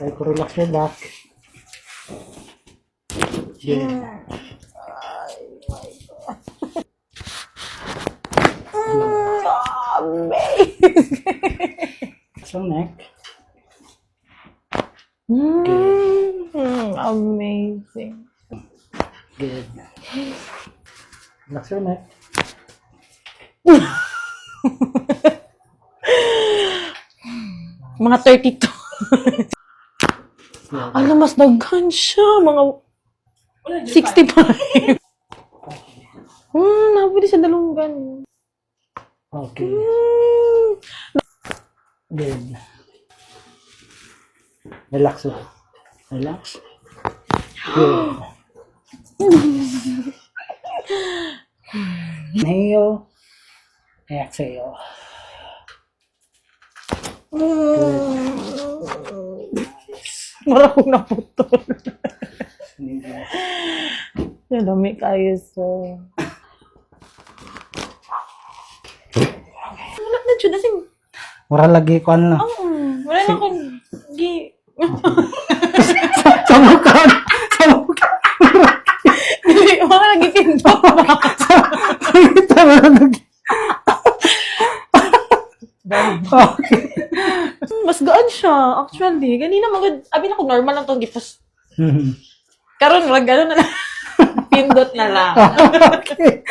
Try to relax your back. Good. Amazing! So neck. Amazing. Good. Relax your neck. Mga 32. Alam, mas daghan siya. Mga 65. Napwede sa dalunggan. Okay. Good. Relax. Relax. Good. Inhale. Exhale. Marahong naputol. Yan, dami kayo so. Wala na dyan. Asing, Mura lagi ko ano. wala na akong Samukan! Hindi, wala lagi pindot ba? Tama na lagi. Okay. Mas gaan siya, actually. Ganina magod. Abi na ko normal lang itong gipos. Mhm. Karon wag gano'n na lang. Pindot na lang. Okay.